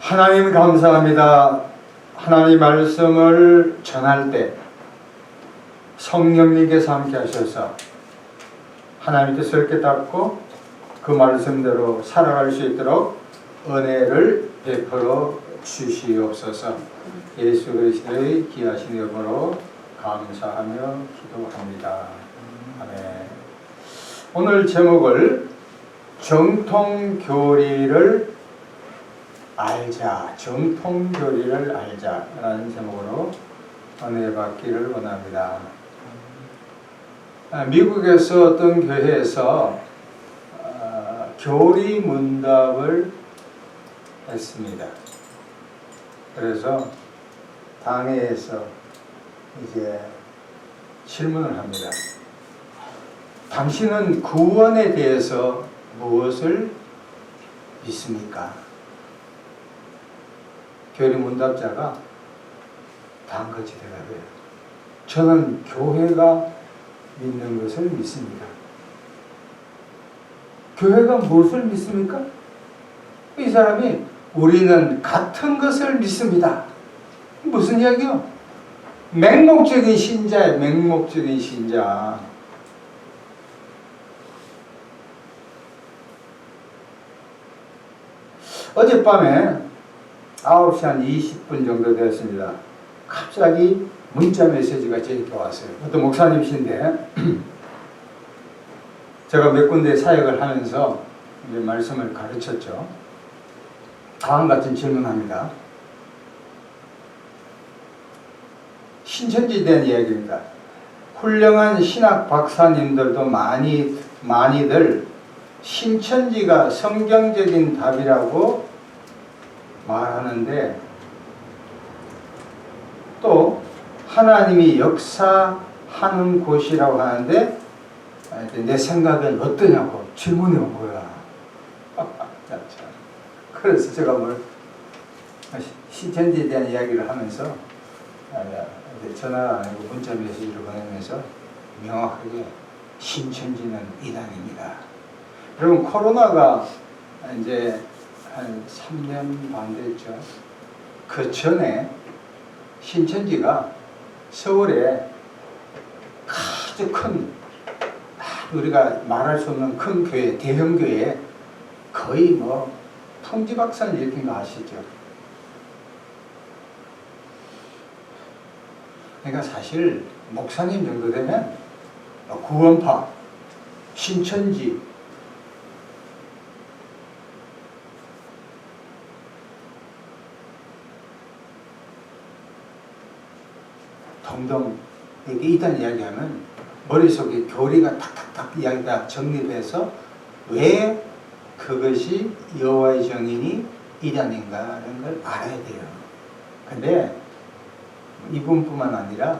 하나님 감사합니다. 하나님 말씀을 전할 때 성령님께서 함께 하셔서 하나님 뜻을 깨닫고 그 말씀대로 살아갈 수 있도록 은혜를 베풀어 주시옵소서. 예수 그리스도의 귀하신 이름으로 감사하며 기도합니다. 아멘. 오늘 제목을 정통교리를 알자, 정통교리를 알자라는 제목으로 은혜 받기를 원합니다. 미국에서 어떤 교회에서 교리 문답을 했습니다. 그래서 당회에서 이제 질문을 합니다. 당신은 구원에 대해서 무엇을 믿습니까? 교리 문답자가 단거치 대답해요. 저는 교회가 믿는 것을 믿습니다. 교회가 무엇을 믿습니까? 이 사람이 우리는 같은 것을 믿습니다. 무슨 이야기요? 맹목적인 신자예요. 맹목적인 신자. 어젯밤에 9시 한 20분 정도 되었습니다. 갑자기 문자 메시지가 제게 왔어요. 어떤 목사님이신데 제가 몇 군데 사역을 하면서 이제 말씀을 가르쳤죠. 다음 같은 질문합니다. 신천지에 대한 이야기입니다. 훌륭한 신학 박사님들도 많이들 신천지가 성경적인 답이라고 말하는데 또 하나님이 역사하는 곳이라고 하는데 내 생각은 어떠냐고 질문이 온 거야. 그래서 제가 신천지에 대한 이야기를 하면서 전화 아니고 문자 메시지를 보내면서 명확하게 신천지는 이단입니다. 여러분 코로나가 이제 한 3년 반 됐죠. 그 전에 신천지가 서울에 아주 큰 우리가 말할 수 없는 큰 교회, 대형 교회 거의 풍지박산 일으킨 거 아시죠? 그러니까 사실 목사님 정도 되면 구원파, 신천지 동동 이렇게 이단 이야기하면 머릿속에 교리가 탁탁탁 이야기가 정립해서 왜 그것이 여호와의 증인이 이단인가라는 걸 알아야 돼요. 근데 이분뿐만 아니라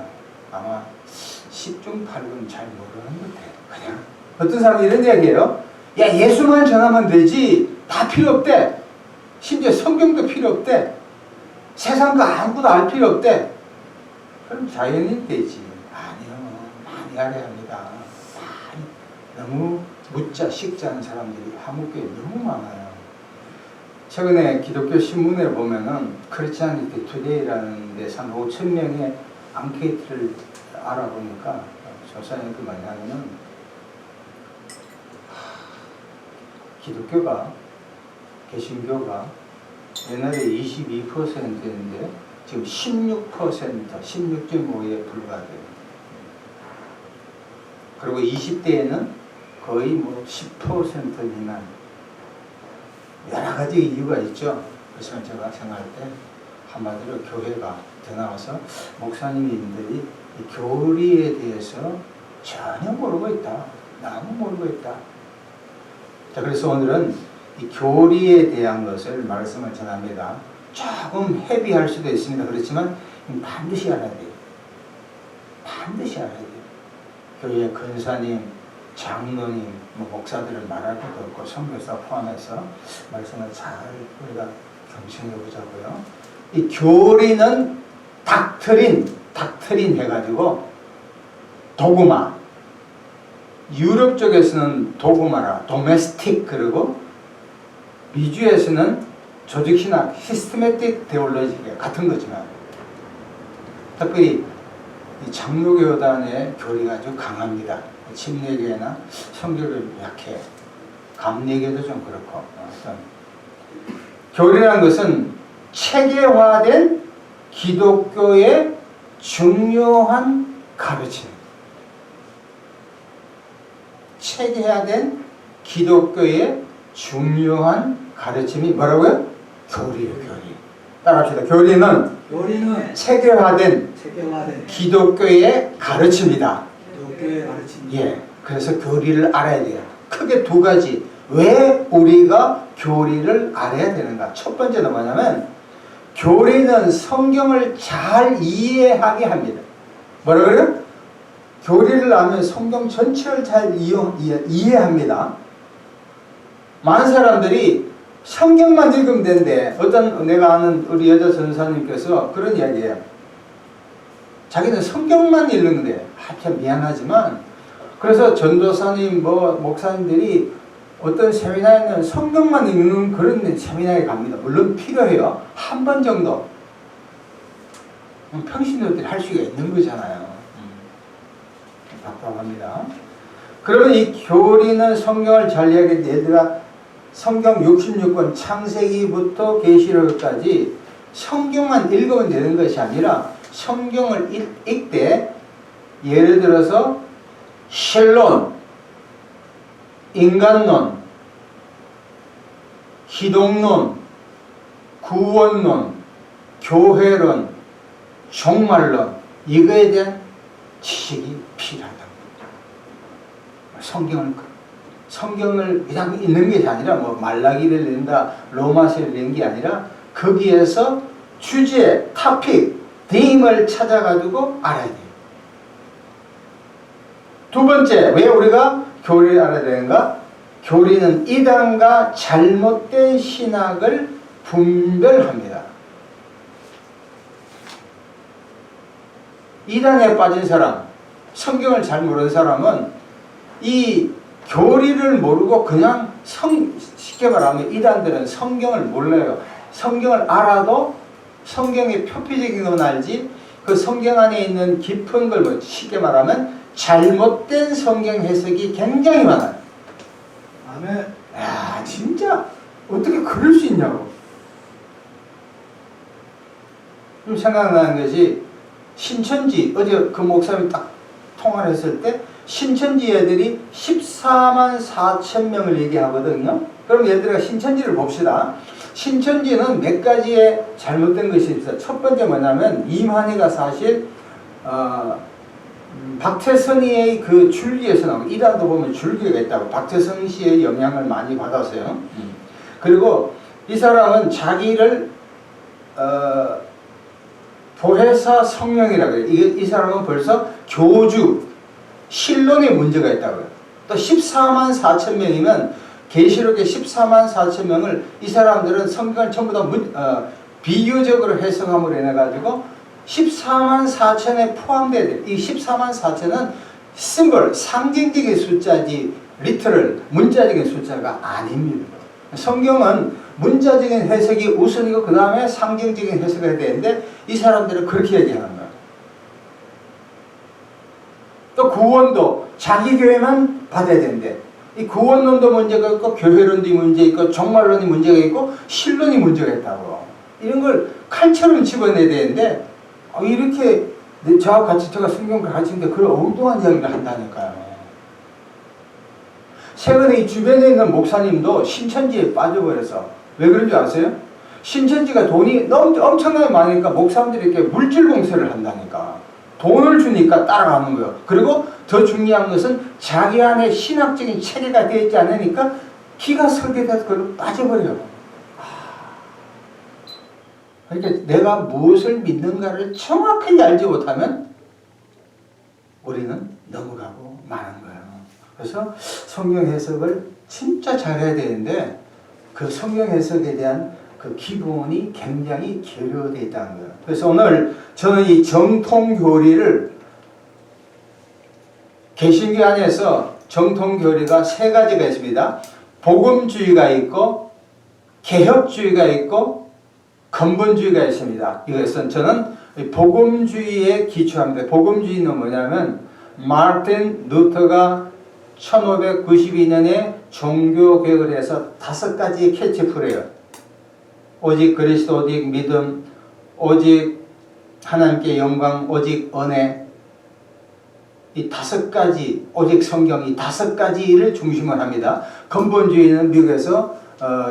아마 10중 8군 잘 모르는 것 같아요. 그냥 어떤 사람이 이런 이야기해요. 야, 예수만 전하면 되지 다 필요 없대. 심지어 성경도 필요 없대. 세상 거 아무것도 알 필요 없대. 그럼 자연인 되지. 아니요. 많이 알아야 합니다. 많이. 너무 묻자 식자는 사람들이 한국교회에 너무 많아요. 최근에 기독교 신문에 보면은 크리스찬리티 투데이라는 데서 한 5,000명의 앙케이트를 알아보니까 조사하는 그 뭐냐면은 기독교가 개신교가 옛날에 22%인데 지금 16%, 16.5에 불과해요. 그리고 20대에는 거의 10% 미만. 여러 가지 이유가 있죠. 그래서 제가 생각할 때 한마디로 교회가 더 나와서 목사님들이 이 교리에 대해서 전혀 모르고 있다. 너무 모르고 있다. 자, 그래서 오늘은 이 교리에 대한 것을 말씀을 전합니다. 조금 헤비할 수도 있습니다. 그렇지만 반드시 알아야 돼요. 반드시 알아야 돼요. 교회 근사님, 장로님, 목사들을 말할 것도 없고 선교사 포함해서 말씀을 잘 우리가 경청해 보자고요. 이 교리는 닥트린 해가지고 도구마, 유럽 쪽에서는 도구마라, 도메스틱, 그리고 미주에서는 조직신학, 시스테매틱 테올로지 같은 거지만 특별히 이 장로교단의 교리가 아주 강합니다. 침례교회나 성결교도 약해. 감리교도 좀 그렇고. 교리라는 것은 체계화된 기독교의 중요한 가르침. 체계화된 기독교의 중요한 가르침이 뭐라고요? 교리예요, 교리. 따라합시다. 교리는 체계화된 기독교의 가르침이다. 예. 그래서 교리를 알아야 돼요. 크게 두 가지. 왜 우리가 교리를 알아야 되는가? 첫 번째는 뭐냐면 교리는 성경을 잘 이해하게 합니다. 뭐라 그래요? 교리를 알면 성경 전체를 잘 이해합니다. 많은 사람들이 성경만 읽으면 되는데 어떤 내가 아는 우리 여자 전사님께서 그런 이야기해요. 자기는 성경만 읽는데 참 미안하지만 그래서 전도사님 목사님들이 어떤 세미나에는 성경만 읽는 그런 세미나에 갑니다. 물론 필요해요. 한 번 정도. 평신도들이 할 수가 있는 거잖아요. 답답합니다. 그러면 이 교리는 성경을 잘 이해하게 얘들아 성경 66권 창세기부터 계시록까지 성경만 읽으면 되는 것이 아니라 성경을 읽되 예를 들어서 신론, 인간론, 기독론, 구원론, 교회론, 종말론 이거에 대한 지식이 필요하다. 성경을 그냥 읽는 것이 아니라 말라기를 읽는다, 로마서를 읽는 게 아니라 거기에서 주제, 토픽, ธี임을 찾아가지고 알아야 돼요. 두 번째, 왜 우리가 교리를 알아야 되는가? 교리는 이단과 잘못된 신학을 분별합니다. 이단에 빠진 사람, 성경을 잘 모르는 사람은 이 교리를 모르고 그냥 쉽게 말하면 이단들은 성경을 몰라요. 성경을 알아도 성경의 표피적인 건 알지 그 성경 안에 있는 깊은 걸 쉽게 말하면 잘못된 성경 해석이 굉장히 많아요. 아멘. 야, 진짜 어떻게 그럴 수 있냐고. 좀 생각나는 것이 신천지 어제 그 목사님이 딱 통화를 했을 때 신천지 애들이 14만 4천 명을 얘기하거든요. 그럼 얘들아 신천지를 봅시다. 신천지는 몇 가지의 잘못된 것이 있어요. 첫 번째 뭐냐면 이만희가 사실 박태선이의 그 줄기에서 나오고 이단도 보면 줄기가 있다고 박태선 씨의 영향을 많이 받았어요. 그리고 이 사람은 자기를 보혜사 성령이라고 해요. 이 사람은 벌써 교주 신론에 문제가 있다고요. 또 14만 4천 명이면 계시록의 14만 4천 명을 이 사람들은 성경을 전부 다 비교적으로 해석함으로 인해가지고 14만 4천에 포함돼야 돼요. 이 14만 4천은 심벌, 상징적인 숫자지 리터럴, 문자적인 숫자가 아닙니다. 성경은 문자적인 해석이 우선이고 그 다음에 상징적인 해석을 해야 되는데 이 사람들은 그렇게 얘기하는 거예요. 또 구원도 자기 교회만 받아야 되는데 이 구원론도 문제가 있고 교회론도 문제 있고 종말론이 문제가 있고 신론이 문제가 있다고. 이런 걸 칼처럼 집어내야 되는데 이렇게 저와 같이 제가 성경을 가르치는데 그런 엉뚱한 이야기를 한다니까요. 최근에 이 주변에 있는 목사님도 신천지에 빠져버려서 왜 그런 줄 아세요? 신천지가 돈이 엄청나게 많으니까 목사님들이 이렇게 물질 공세를 한다니까. 돈을 주니까 따라가는 거예요. 그리고 더 중요한 것은 자기 안에 신학적인 체계가 되어 있지 않으니까 기가 설계돼서 그걸로 빠져버려요. 그러니까 내가 무엇을 믿는가를 정확하게 알지 못하면 우리는 넘어가고 마는 거예요. 그래서 성경 해석을 진짜 잘해야 되는데 그 성경 해석에 대한 그 기본이 굉장히 결여되어 있다는 거예요. 그래서 오늘 저는 이 정통교리를 개신교 안에서 정통교리가 세 가지가 있습니다. 복음주의가 있고 개혁주의가 있고 근본주의가 있습니다. 이것은 저는 복음주의에 기초합니다. 복음주의는 뭐냐면 마르틴 루터가 1592년에 종교개혁을 해서 5가지 캐치프레이어, 오직 그리스도, 오직 믿음, 오직 하나님께 영광, 오직 은혜, 이 5가지, 오직 성경, 이 5가지를 중심으로 합니다. 근본주의는 미국에서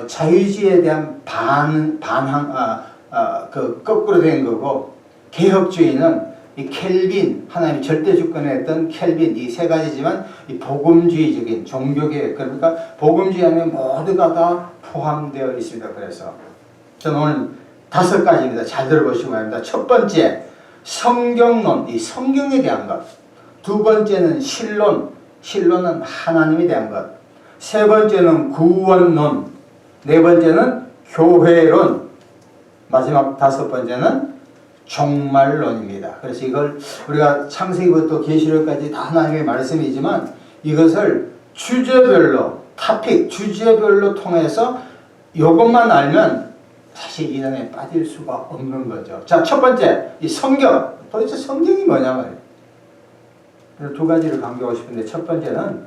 자유주의에 대한 거꾸로 된 거고, 개혁주의는 이 켈빈, 하나님이 절대 주권에 했던 켈빈, 이 3가지지만 이 복음주의적인 종교개혁, 그러니까 복음주의 안에 모두가 다 포함되어 있습니다. 그래서 저는 오늘 5가지입니다. 잘 들어보시기 바랍니다. 첫 번째, 성경론, 이 성경에 대한 것. 두 번째는 신론, 신론은 하나님에 대한 것. 세 번째는 구원론. 네 번째는 교회론. 마지막 5번째는 종말론입니다. 그래서 이걸 우리가 창세기부터 계시록까지 다 하나님의 말씀이지만 이것을 주제별로, 주제별로 통해서 이것만 알면 사실 이단에 빠질 수가 없는 거죠. 자, 첫 번째, 이 성경. 도대체 성경이 뭐냐 말이에요. 2가지를 강조하고 싶은데, 첫 번째는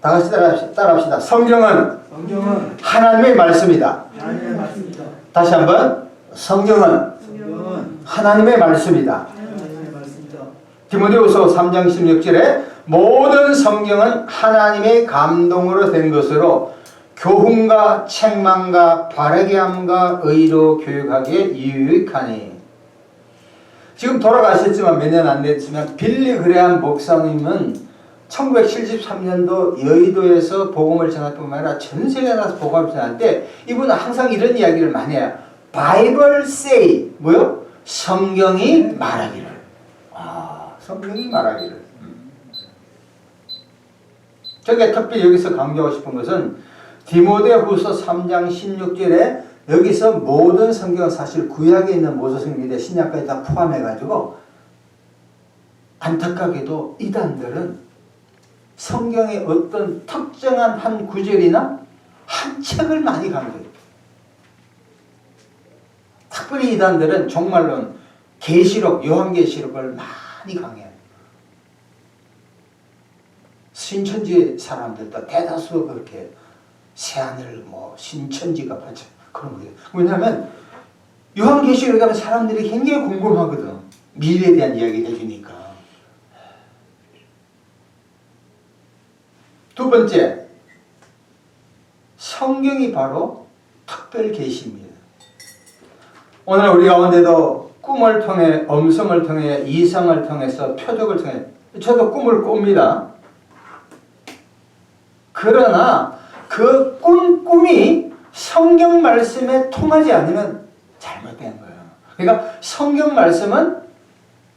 다 같이 따라합시다. 성경은 하나님의 말씀이다. 하나님의 말씀이다. 다시 한번, 성경은 하나님의 말씀이다. 하나님의 말씀이다. 디모데후서 3장 16절에 모든 성경은 하나님의 감동으로 된 것으로 교훈과 책망과 바르게 함과 의로 교육하기에 유익하니. 지금 돌아가셨지만 몇 년 안 됐지만 빌리 그레함 목사님은 1973년도 여의도에서 복음을 전할 뿐만 아니라 전 세계에 나가서 복음을 전할 때 이분은 항상 이런 이야기를 많이 해요. Bible say, 뭐요? 성경이 말하기를. 성경이 말하기를. 제가 특별히 여기서 강조하고 싶은 것은 디모데후서 3장 16절에 여기서 모든 성경은 사실 구약에 있는 모든 성경인데 신약까지 다 포함해가지고 안타깝게도 이단들은 성경의 어떤 특정한 한 구절이나 한 책을 많이 강조해요. 특별히 이단들은 종말론, 계시록, 요한계시록을 많이 강해요. 신천지 사람들도 대다수가 그렇게 새하늘, 신천지가 맞죠. 그런 거예요. 왜냐하면 요한계시록에 가면 사람들이 굉장히 궁금하거든. 미래에 대한 이야기를 해주니까. 두 번째, 성경이 바로 특별 계시입니다. 오늘 우리 가운데도 꿈을 통해, 음성을 통해, 이상을 통해서, 표적을 통해, 저도 꿈을 꿉니다. 그러나 그 꿈이 성경 말씀에 통하지 않으면 잘못된 거예요. 그러니까 성경 말씀은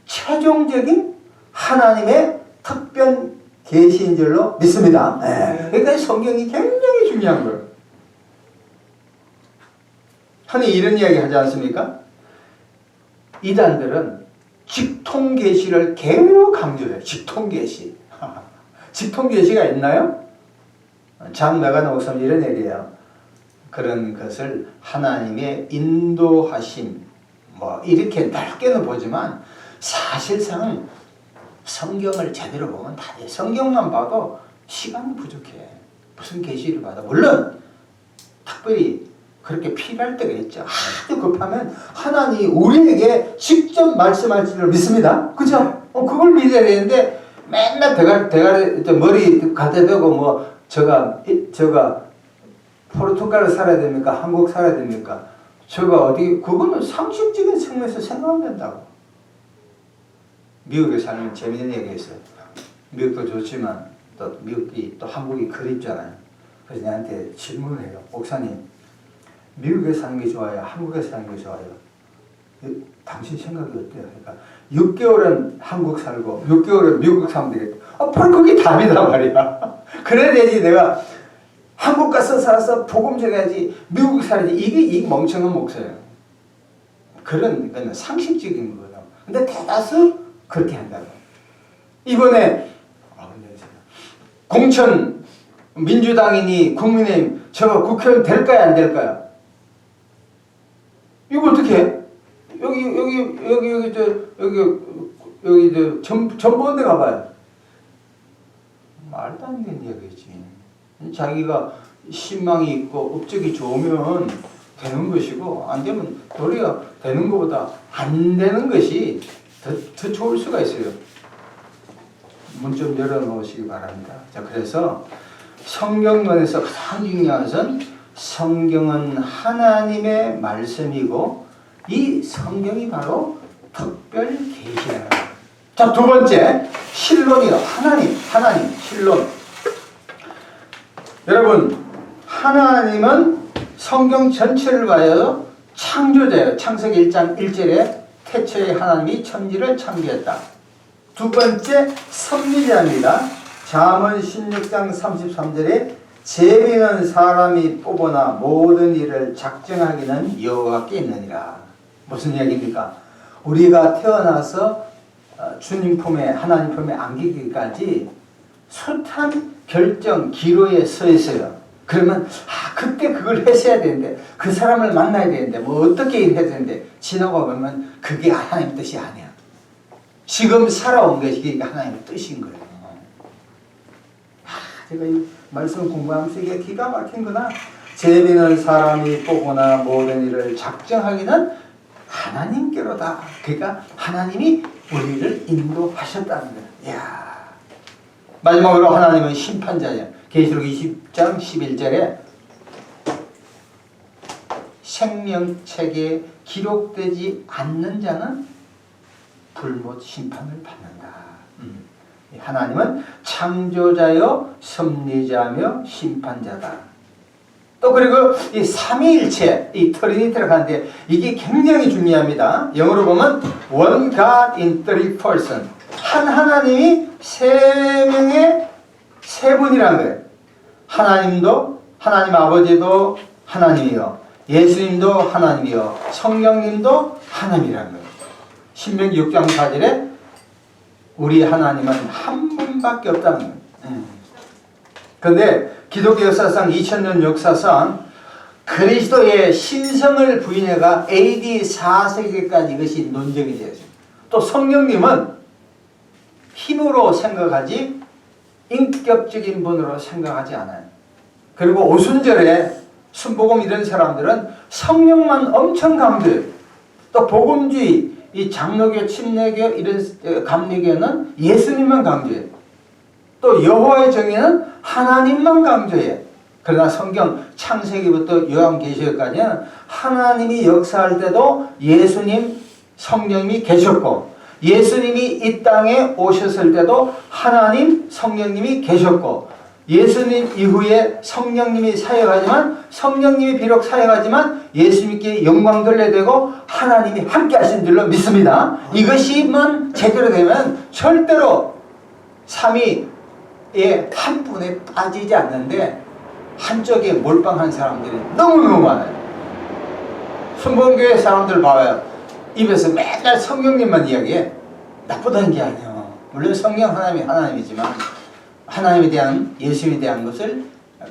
최종적인 하나님의 특별 계시인 줄로 믿습니다. 그러니까 성경이 굉장히 중요한 거예요. 흔히 이런 이야기 하지 않습니까? 이단들은 직통계시를 계속 강조해요. 직통계시. 직통계시가 있나요? 잔 메가노 목사님 이런 얘기예요. 그런 것을 하나님의 인도하심, 이렇게 넓게는 보지만 사실상 성경을 제대로 보면 다 돼. 성경만 봐도 시간이 부족해. 무슨 계시를 받아. 물론 특별히 그렇게 필요할 때가 있죠. 아주 급하면 하나님이 우리에게 직접 말씀할 줄을 믿습니다. 그죠? 그걸 믿어야 되는데 맨날 대가리 머리 갖다 대고 저가 포르투갈 살아야 됩니까? 한국 살아야 됩니까? 그거는 상식적인 측면에서 생각하면 된다고. 미국에 살면 재밌는 얘기가 있어요. 미국도 좋지만 또 미국이 또 한국이 그립잖아요. 그래서 나한테 질문을 해요. 목사님, 미국에 사는 게 좋아요? 한국에 사는 게 좋아요? 당신 생각이 어때요? 그러니까 6개월은 한국 살고 6개월은 미국 살면 되겠다. 바로 그게 답이란 말이야. 그래야 되지. 내가 한국 가서 살아서 복음 전해야지, 미국 살아야지. 이게 이 멍청한 목사예요. 그런 건 상식적인 거예요. 근데 대다수 그렇게 한다고. 이번에 공천 민주당이니 국민의힘 저거 국회의원 될까요 안 될까요? 이거 어떻게 해? 여기 전봇대 가봐요. 말도 안 되는 얘기지. 자기가 신망이 있고 업적이 좋으면 되는 것이고 안 되면 도리어 되는 것보다 안 되는 것이 더 좋을 수가 있어요. 문 좀 열어놓으시기 바랍니다. 자, 그래서 성경론에서 가장 중요한 것은 성경은 하나님의 말씀이고 이 성경이 바로 특별 계시예요. 자, 두 번째 신론이요. 하나님 신론. 여러분, 하나님은 성경 전체를 봐요. 창조자예요. 창세기 1장 1절에 태초에 하나님이 천지를 창조했다. 두 번째 섭리자입니다. 잠언 16장 33절에 재미는 사람이 뽑으나 모든 일을 작정하기는 여호와께 있느니라. 무슨 이야기입니까? 우리가 태어나서 주님 품에 하나님 품에 안기기까지 숱한 결정 기로에 서 있어요. 그러면 그때 그걸 했어야 되는데 그 사람을 만나야 되는데 뭐 어떻게 해야 되는데 지나고 보면 그게 하나님 뜻이 아니야. 지금 살아온 것이 하나님의 뜻인 거예요. 제가 이 말씀 공부하면서 이게 기가 막힌구나. 재미는 사람이 보거나 모든 일을 작정하기는 하나님께로다. 그러니까 하나님이 우리를 인도하셨다는 거예요. 이야. 마지막으로 하나님은 심판자예요. 계시록 20장 11절에 생명책에 기록되지 않는 자는 불못 심판을 받는다. 하나님은 창조자요 섭리자며 심판자다. 또 그리고 이 삼위일체, 이 트리니티라고 하는데 이게 굉장히 중요합니다. 영어로 보면 One God in Three Person. 한 하나님이 세 명의 세 분이라는 거예요. 하나님도, 하나님 아버지도 하나님이요, 예수님도 하나님이요, 성령님도 하나님이라는 거예요. 신명기 6장 4절에 우리 하나님은 한 분밖에 없다는 거예요. 그런데 기독교 역사상 2000년 역사상 그리스도의 신성을 부인해가 AD 4세기까지 이것이 논쟁이 되었습니다. 또 성령님은 힘으로 생각하지 인격적인 분으로 생각하지 않아요. 그리고 오순절에 순복음 이런 사람들은 성령만 엄청 강조해요. 또 복음주의, 이 장로교, 침례교, 이런 감리교는 예수님만 강조해요. 또 여호와의 정의는 하나님만 강조해요. 그러나 성경 창세기부터 요한계시록까지는 하나님이 역사할 때도 예수님, 성령님이 계셨고, 예수님이 이 땅에 오셨을 때도 하나님, 성령님이 계셨고, 예수님 이후에 성령님이 사역하지만, 성령님이 비록 사역하지만 예수님께 영광 돌려야 되고 하나님이 함께 하신 줄로 믿습니다. 이것이만 제대로 되면 절대로 삼위의 한 분에 빠지지 않는데 한쪽에 몰빵한 사람들이 너무너무 많아요. 순복음교회 사람들 봐요. 입에서 맨날 성령님만 이야기해. 나쁘다는 게 아니에요. 물론 성령 하나님이 하나님이지만 하나님에 대한, 예수님에 대한 것을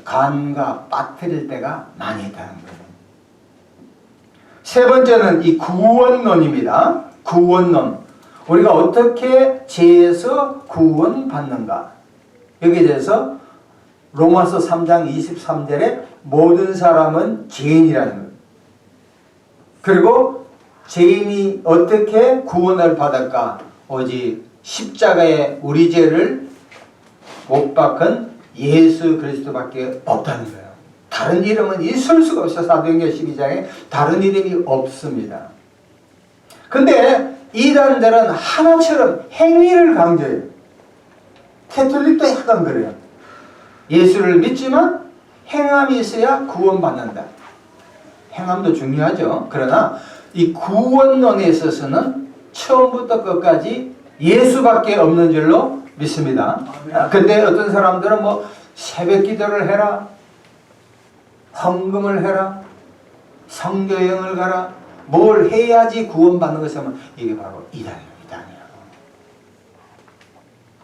간과 빠뜨릴 때가 많이 있다는 거예요. 세 번째는 이 구원론입니다. 구원론. 우리가 어떻게 죄에서 구원받는가. 여기에 대해서 로마서 3장 23절에 모든 사람은 죄인이라는 거예요. 그리고 죄인이 어떻게 구원을 받을까? 오직 십자가에 우리 죄를 못 박은 예수 그리스도밖에 없다는 거예요. 다른 이름은 있을 수가 없어요. 사도행전 12장에 다른 이름이 없습니다. 근데 이단들은 하나처럼 행위를 강조해요. 캐톨릭도 약간 그래요. 예수를 믿지만 행함이 있어야 구원받는다. 행함도 중요하죠. 그러나 이 구원론에 있어서는 처음부터 끝까지 예수밖에 없는 줄로 믿습니다. 근데 어떤 사람들은 뭐 새벽 기도를 해라, 헌금을 해라, 성교여행을 가라, 뭘 해야지 구원받는 것이면 이게 바로 이단이에요.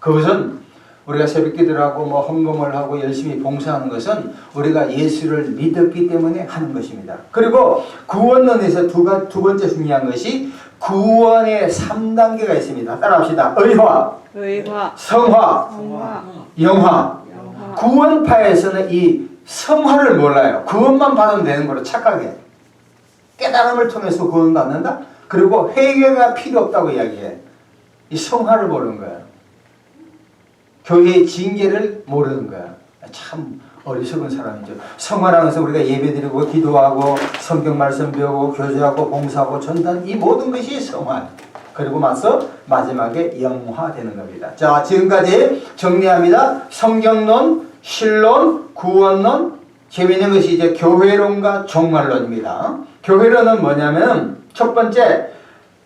그것은 우리가 새벽기도를 하고 뭐 헌금을 하고 열심히 봉사하는 것은 우리가 예수를 믿었기 때문에 하는 것입니다. 그리고 구원론에서 두 번째 중요한 것이 구원의 3단계가 있습니다. 따라합시다. 의화, 성화, 영화. 구원파에서는 이 성화를 몰라요. 구원만 받으면 되는 거로 착각해. 깨달음을 통해서 구원받는다? 그리고 회개가 필요 없다고 이야기해. 이 성화를 모르는 거야. 교회의 징계를 모르는 거야. 참 어리석은 사람이죠. 성화라는 것은 우리가 예배드리고 기도하고 성경 말씀 배우고 교제하고 봉사하고 전단 이 모든 것이 성화. 그리고 맞서 마지막에 영화되는 겁니다. 자, 지금까지 정리합니다. 성경론, 신론, 구원론, 재미있는 것이 이제 교회론과 종말론입니다. 교회론은 뭐냐면 첫 번째,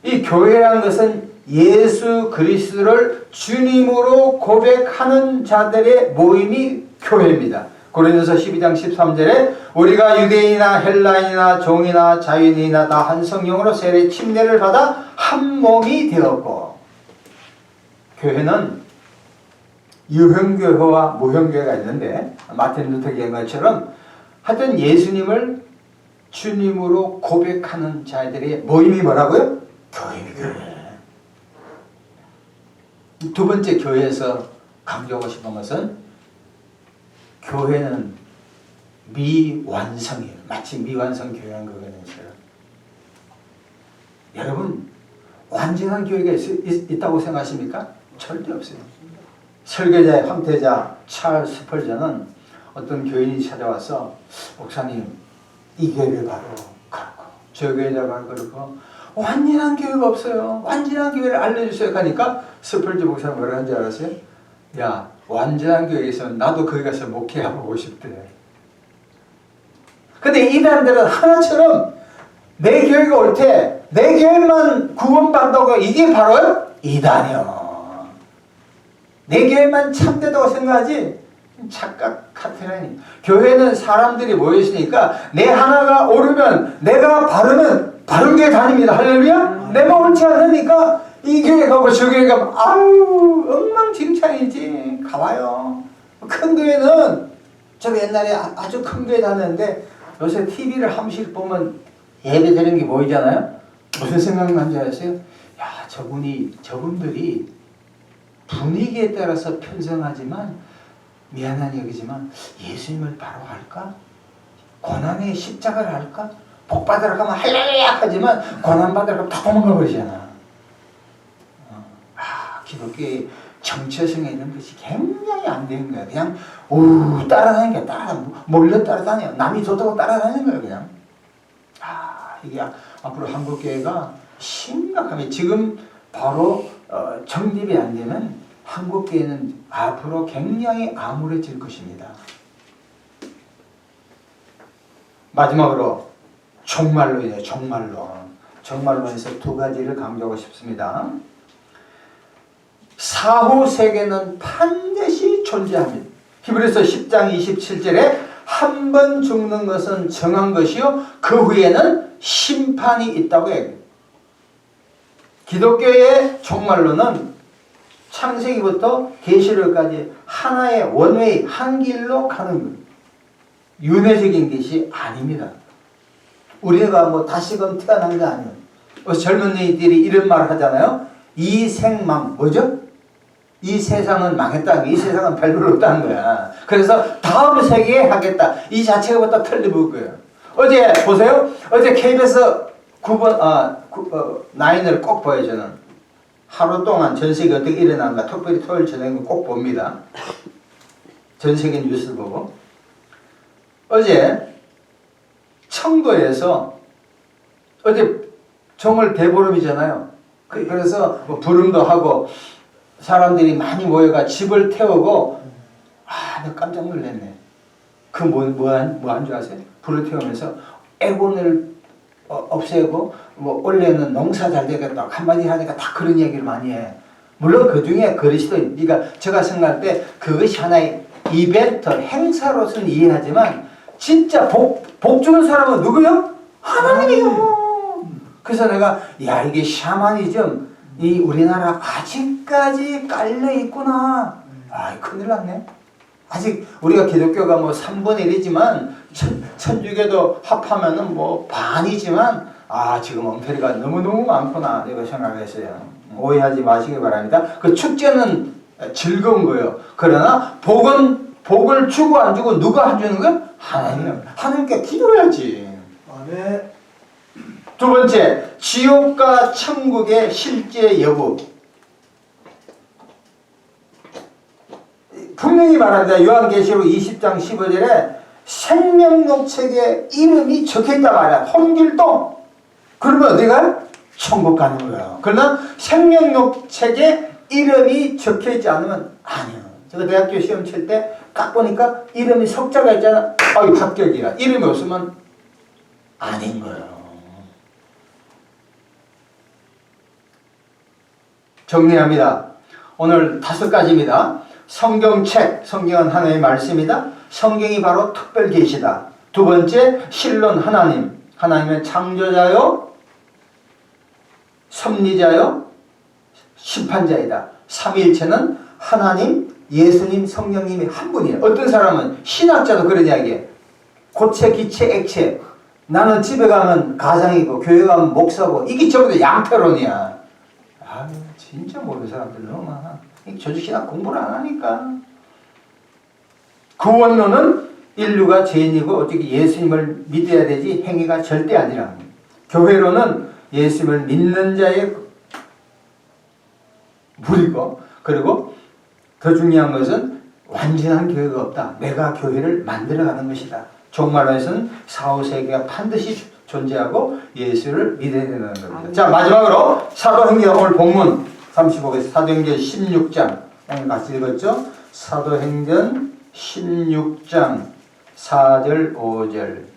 이 교회라는 것은 예수 그리스도를 주님으로 고백하는 자들의 모임이 교회입니다. 고린도서 12장 13절에 우리가 유대인이나 헬라인이나 종이나 자유인이나 다 한 성령으로 세례 침례를 받아 한 몸이 되었고, 교회는 유형교회와 무형교회가 있는데 마틴 루터 얘기한 하여튼 예수님을 주님으로 고백하는 자들의 모임이 뭐라고요? 교회. 두 번째 교회에서 강조하고 싶은 것은 교회는 미완성이에요. 마치 미완성 교회한 거거든요. 여러분 완전한 교회가 있다고 생각하십니까? 절대 없어요. 설교자의 황태자 찰스 스펄전은 어떤 교인이 찾아와서 목사님 이 교회를 바로 가고 저 교회를 바로 그러고 완전한 교회가 없어요. 완전한 교회를 알려주세요 하니까 스펄전 목사님 뭐라 하는지 알았어요? 야, 완전한 교회에 있으면 나도 거기 가서 목회하고 싶대. 근데 이단들은 하나처럼 내 교회가 올 때 내 교회만 구원받는다고 이게 바로 이단이요. 내 교회만 참되다고 생각하지 착각 카트라니. 교회는 사람들이 모여있으니까 내 하나가 오르면 내가 바르면 바른 교회 다닙니다. 할렐루야. 내가 옳지 않으니까 이 교회 가고 저 교회 가면 아유 엉망진창이지. 가봐요. 큰 교회는 저 옛날에 아주 큰 교회 다녔는데 요새 TV를 한 번씩 보면 예배 드리는 게 보이잖아요. 무슨 생각나는지 아세요? 야, 저분들이 분위기에 따라서 편성하지만 미안한 얘기지만 예수님을 바로 할까? 고난의 십자가를 할까? 복 받으러 가면 할렐루야 하지만 고난 받으러 가면 다 도망가 버리잖아. 기독교의 정체성에 이런 것이 굉장히 안 되는 거야. 그냥 따라다니는 거야. 몰려 따라다녀. 남이 좋다고 따라다니는 거야 그냥. 이게 앞으로 한국교회가 심각하게 지금 바로 정립이 안 되면 한국교회는 앞으로 굉장히 암울해질 것입니다. 마지막으로 종말론이에요. 종말론에서 두 가지를 강조하고 싶습니다. 사후 세계는 반드시 존재합니다. 히브리서 10장 27절에 한 번 죽는 것은 정한 것이요 그 후에는 심판이 있다고 해요. 기독교의 종말론은 창세기부터 계시록까지 하나의 원웨이 한 길로 가는 거예요. 윤회적인 것이 아닙니다. 우리가 뭐 다시금 태어난 게 아니에요. 젊은이들이 이런 말을 하잖아요. 이생망 뭐죠? 이 세상은 망했다. 이 세상은 별로 없다는 거야. 그래서 다음 세계에 하겠다. 이 자체가 부터 틀려볼 거예요. 어제 보세요. 어제 KBS 9을 꼭 봐요. 저는 하루 동안 전 세계 어떻게 일어나는가 특별히 토요일 저녁에 꼭 봅니다. 전 세계 뉴스를 보고 어제 청도에서 어제 정월 대보름이잖아요. 그래서 뭐 부름도 하고 사람들이 많이 모여가 집을 태우고 내가 깜짝 놀랐네. 그 뭐한 줄 아세요? 불을 태우면서 애군을 없애고 뭐 원래는 농사 잘 되겠다 한마디 하니까 다 그런 얘기를 많이 해. 물론 그 중에 그리스도 그러니까 제가 생각할 때 그것이 하나의 이벤트 행사로서는 이해하지만 진짜 복 주는 사람은 누구요? 하나님이요. 그래서 내가 이게 샤머니즘 이 우리나라 아직까지 깔려 있구나. 아, 큰일 났네. 아직 우리가 기독교가 뭐 3분의 1이지만 천주교도 합하면은 뭐 반이지만 아, 지금 엉터리가 너무너무 많구나 이거 생각했어요. 오해하지 마시기 바랍니다. 그 축제는 즐거운 거예요. 그러나 복을 주고 안 주고 누가 해주는 거야? 하나님. 하나님께 기도해야지. 아멘. 두 번째, 지옥과 천국의 실제 여부. 분명히 말합니다. 요한계시록 20장 15절에 생명록책에 이름이 적혀있단 말이야. 홍길동. 그러면 어디 가요? 천국 가는 거예요. 그러나 생명록책에 이름이 적혀있지 않으면 아니요. 제가 대학교 시험 칠 때 딱 보니까 이름이 석자가 있잖아. 아유, 합격이야. 이름이 없으면 아닌 거예요. 정리합니다. 오늘 5가지입니다. 성경책, 성경은 하나님의 말씀이다. 성경이 바로 특별 계시다. 두 번째, 신론 하나님. 하나님은 창조자요, 섭리자요, 심판자이다. 삼위일체는 하나님, 예수님, 성령님이 한 분이에요. 어떤 사람은 신학자도 그런 이야기해. 고체, 기체, 액체. 나는 집에 가면 가장이고 교회 가면 목사고 이게 전부 다 양태론이야. 아, 진짜 모르는 사람들 너무 많아. 조직신학 공부를 안 하니까. 구원론은 인류가 죄인이고 어떻게 예수님을 믿어야 되지 행위가 절대 아니라. 교회론은 예수님을 믿는 자의 무리고, 그리고 더 중요한 것은 완전한 교회가 없다. 내가 교회를 만들어가는 것이다. 종말론에서는 사후세계가 반드시 존재하고 예수를 믿어야 되는 겁니다. 자, 마지막으로 사도행전 오늘 본문 35에서 사도행전 16장 오늘 같이 읽었죠? 사도행전 16장 4절 5절.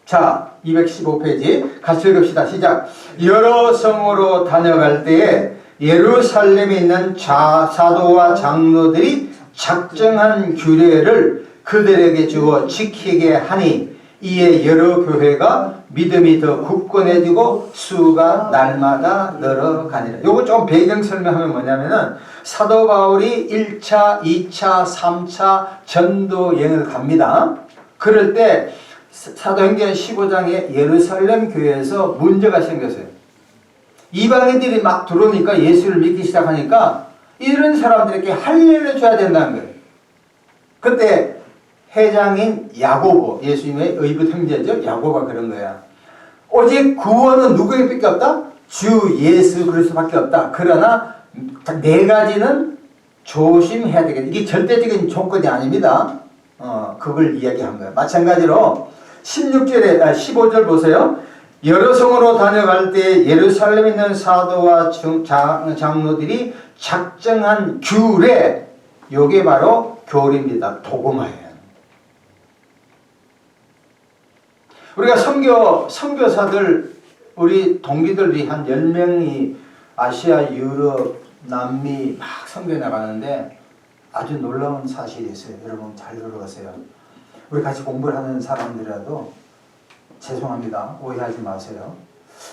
자, 215페이지 같이 읽읍시다. 시작. 여러 성으로 다녀갈 때에 예루살렘에 있는 사도와 장로들이 작정한 규례를 그들에게 주어 지키게 하니 이에 여러 교회가 믿음이 더 굳건해지고 수가 날마다 늘어가니라. 요거 좀 배경 설명하면 뭐냐면은 사도 바울이 1차, 2차, 3차 전도 여행을 갑니다. 그럴 때 사도행전 15장에 예루살렘 교회에서 문제가 생겼어요. 이방인들이 막 들어오니까 예수를 믿기 시작하니까 이런 사람들에게 할례를 줘야 된다는 거예요. 그때 회장인 야고보, 예수님의 의붓 형제죠. 야고보가 그런 거야. 오직 구원은 누구에게밖에 없다? 주 예수 그리스도밖에 없다. 그러나 4가지는 조심해야 되겠다. 이게 절대적인 조건이 아닙니다. 그걸 이야기한 거예요. 마찬가지로 15절 보세요. 여러 성으로 다녀갈 때 예루살렘에 있는 사도와 장로들이 작정한 규례, 요게 바로 교리입니다. 도구마예요. 우리가 선교사들, 우리 동기들이 한 10명이 아시아, 유럽, 남미 막 선교해 나가는데 아주 놀라운 사실이 있어요. 여러분 잘 들어보세요. 우리 같이 공부를 하는 사람들이라도 죄송합니다. 오해하지 마세요.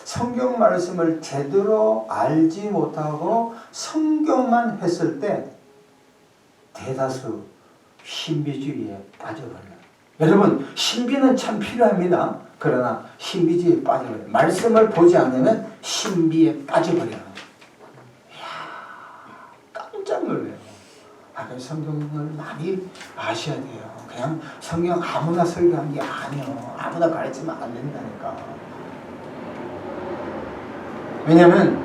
성경 말씀을 제대로 알지 못하고 성경만 했을 때 대다수 신비주의에 빠져버려요. 여러분, 신비는 참 필요합니다. 그러나 신비주의에 빠져버려요. 말씀을 보지 않으면 신비에 빠져버려요. 이야, 깜짝 놀래요. 성경을 많이 아셔야 돼요. 그냥 성경 아무나 설교한 게 아니에요. 아무나 가르치면 안 된다니까. 왜냐면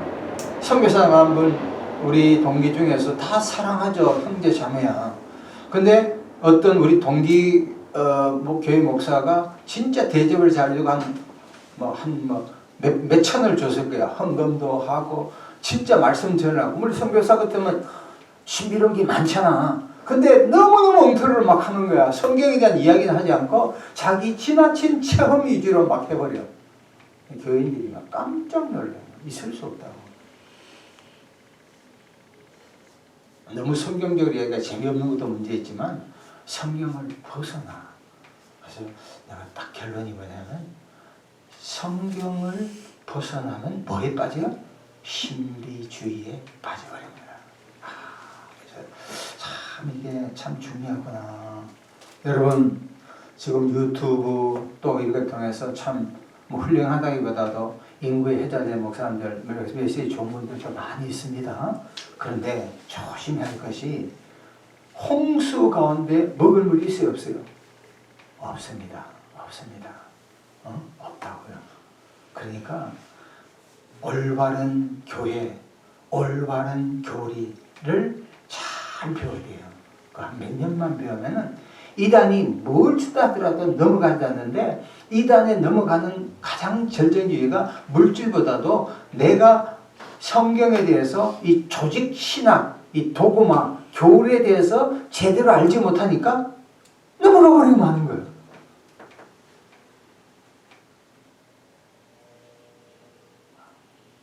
선교사가 한 분 우리 동기 중에서 다 사랑하죠. 형제 자매야. 근데 어떤 우리 동기 교회 목사가 진짜 대접을 잘해주고 몇 천을 줬을 거야. 헌금도 하고 진짜 말씀 전하고. 우리 선교사 같으면 신비로운 게 많잖아. 근데 너무너무 엉터리를 막 하는 거야. 성경에 대한 이야기는 하지 않고 자기 지나친 체험 위주로 막 해버려. 교인들이 막 깜짝 놀라요. 있을 수 없다고. 너무 성경적으로 얘기가 재미없는 것도 문제있지만 성경을 벗어나. 그래서 내가 딱 결론이 뭐냐면 성경을 벗어나면 뭐에 빠져요? 신비주의에 빠져버립니다. 그래서 참 이게 참 중요하구나. 여러분 지금 유튜브 또 이걸 통해서 참 뭐 훌륭하다기보다도 인구에 해자된 목사님들 메시지 좋은 분들 좀 많이 있습니다. 그런데 조심해야 할 것이 홍수 가운데 먹을 물이 있어요, 없어요? 없습니다. 없습니다. 없다고요. 그러니까 올바른 교회, 올바른 교리를 잘 배워야 돼요. 한 몇 년만 배우면은 이단이 뭘 주다 하더라도 넘어가지 않는데, 이단에 넘어가는 가장 절정의 이유가 물질보다도 내가 성경에 대해서 이 조직 신학, 이 도구마, 교리에 대해서 제대로 알지 못하니까 넘어가 버리면 하는 거예요.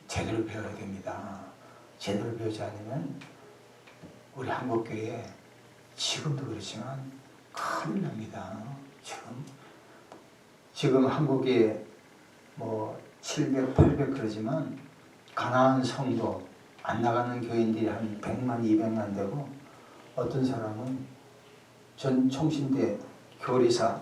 제대로 배워야 됩니다. 제대로 배우지 않으면 우리 한국교회 지금도 그렇지만 큰일 납니다. 지금 한국에 뭐 700, 800 그러지만 가난한 성도 안 나가는 교인들이 한 100만, 200만 되고, 어떤 사람은 전 총신대 교회사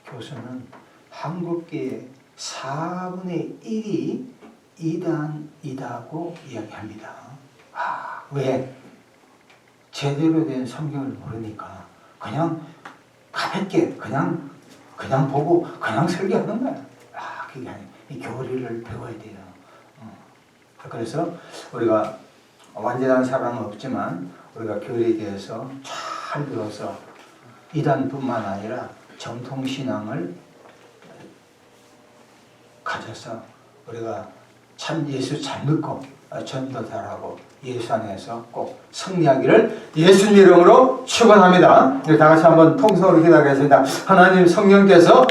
교수는 한국계의 4분의 1이 이단이다고 이야기합니다. 왜? 제대로 된 성경을 모르니까 그냥 가볍게 그냥 보고 그냥 설교하는 거야. 그게 아니에요. 이 교리를 배워야 돼요. 그래서 우리가 완전한 사람은 없지만 우리가 교리에 대해서 잘 배워서 이단뿐만 아니라 정통신앙을 가져서 우리가 참 예수 잘 믿고 전도 잘하고 예수 안에서 꼭 승리하기를 예수님 이름으로 축원합니다. 다 같이 한번 통성으로 기도하겠습니다. 하나님, 성령께서